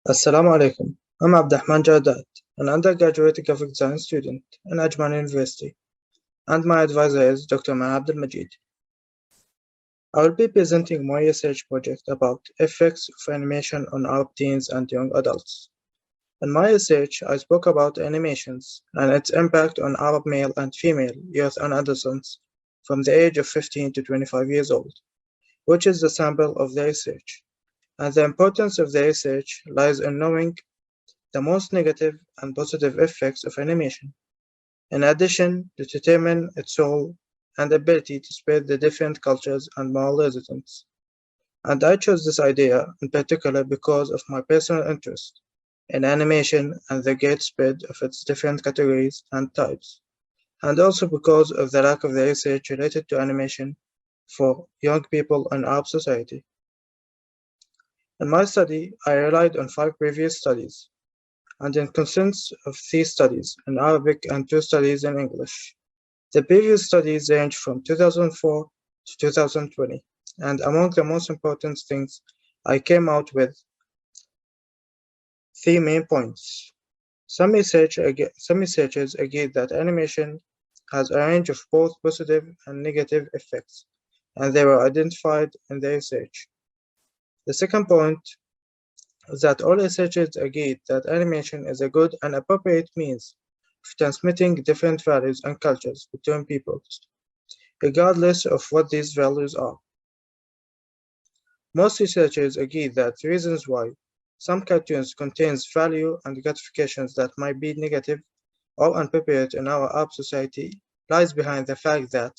Assalamu alaikum. I'm Abdurrahman Jadat, an undergraduate graphic design student in Ajman University, and my advisor is Dr. Mahab Majid. I will be presenting my research project about effects of animation on Arab teens and young adults. In my research, I spoke about animations and its impact on Arab male and female youth and adolescents from the age of 15 to 25 years old, which is the sample of the research. And the importance of the research lies in knowing the most negative and positive effects of animation, in addition to determine its role and ability to spread the different cultures and moral resistance. And I chose this idea in particular because of my personal interest in animation and the great spread of its different categories and types, and also because of the lack of the research related to animation for young people in Arab society. In my study, I relied on 5 previous studies and it consists of 3 studies in Arabic and 2 studies in English. The previous studies range from 2004 to 2020, and among the most important things, I came out with 3 main points. Some researchers agree that animation has a range of both positive and negative effects, and they were identified in the research. The second point that all researchers agreed that animation is a good and appropriate means of transmitting different values and cultures between peoples, regardless of what these values are. Most researchers agree that the reasons why some cartoons contains value and gratifications that might be negative or inappropriate in our Arab society lies behind the fact that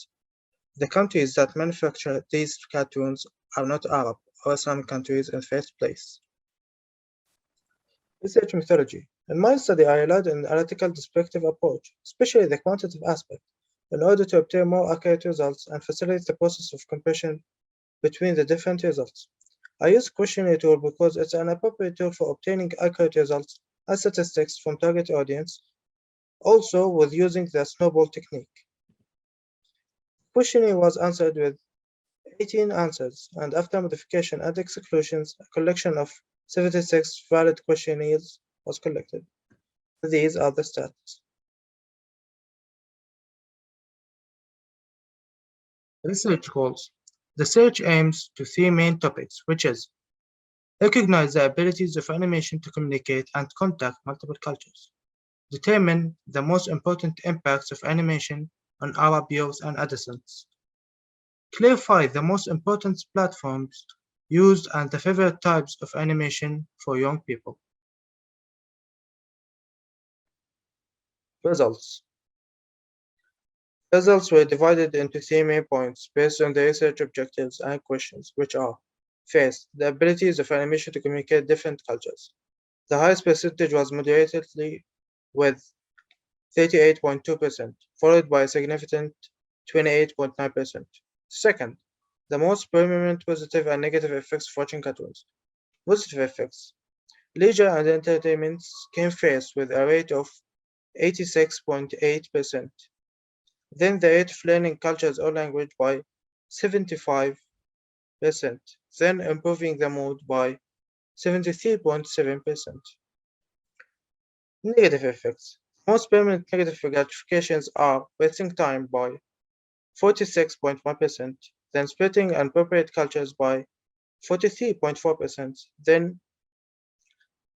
the countries that manufacture these cartoons are not Arab or Islamic countries in the first place. Research methodology. In my study, I relied on an analytical descriptive approach, especially the quantitative aspect, in order to obtain more accurate results and facilitate the process of comparison between the different results. I use questionnaire tool because it's an appropriate tool for obtaining accurate results and statistics from target audience, also with using the snowball technique. Questionnaire was answered with 18 answers, and after modification and exclusions, a collection of 76 valid questionnaires was collected. These are the stats. Research goals. The search aims to 3 main topics, which is recognize the abilities of animation to communicate and contact multiple cultures, determine the most important impacts of animation on Arab youth and adolescents, clarify the most important platforms used and the favorite types of animation for young people. Results. Results were divided into 3 main points based on the research objectives and questions, which are: first, the abilities of animation to communicate different cultures. The highest percentage was moderately with 38.2%, followed by a significant 28.9%. Second, the most prominent positive and negative effects of watching cartoons. Positive effects. Leisure and entertainment came first with a rate of 86.8%. Then the rate of learning cultures or language by 75%, then improving the mood by 73.7%. Negative effects. Most permanent negative gratifications are wasting time by 46.1%, then splitting appropriate cultures by 43.4%, then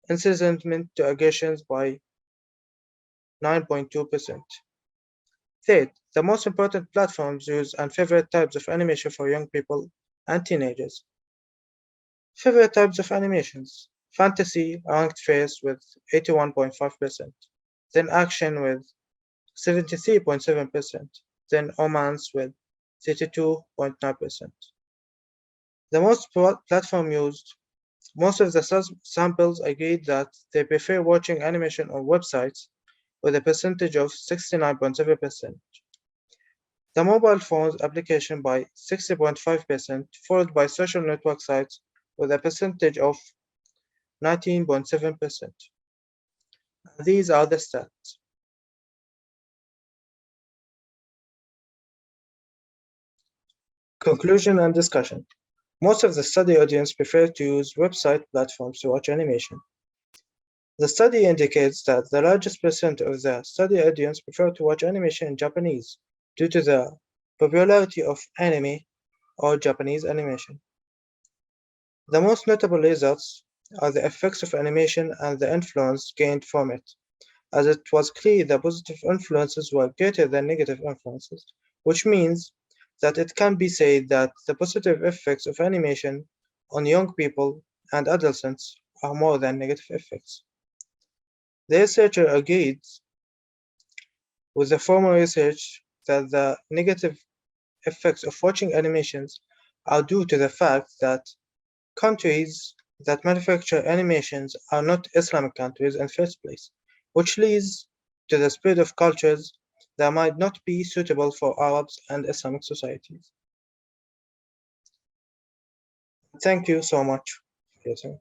incitement to aggressions by 9.2%. Third, the most important platforms used and favorite types of animation for young people and teenagers. Favorite types of animations. Fantasy ranked first with 81.5%, then action with 73.7%, then romance with 32.9%. The most platform used. Most of the samples agreed that they prefer watching animation on websites with a percentage of 69.7%. The mobile phones application by 60.5%, followed by social network sites with a percentage of 19.7%. These are the stats. Conclusion and discussion. Most of the study audience prefer to use website platforms to watch animation. The study indicates that the largest percent of the study audience prefer to watch animation in Japanese due to the popularity of anime or Japanese animation. The most notable results are the effects of animation and the influence gained from it, as it was clear the positive influences were greater than negative influences, which means that it can be said that the positive effects of animation on young people and adolescents are more than negative effects. The researcher agreed with the former research that the negative effects of watching animations are due to the fact that countries that manufacture animations are not Islamic countries in the first place, which leads to the spread of cultures that might not be suitable for Arabs and Islamic societies. Thank you so much for listening.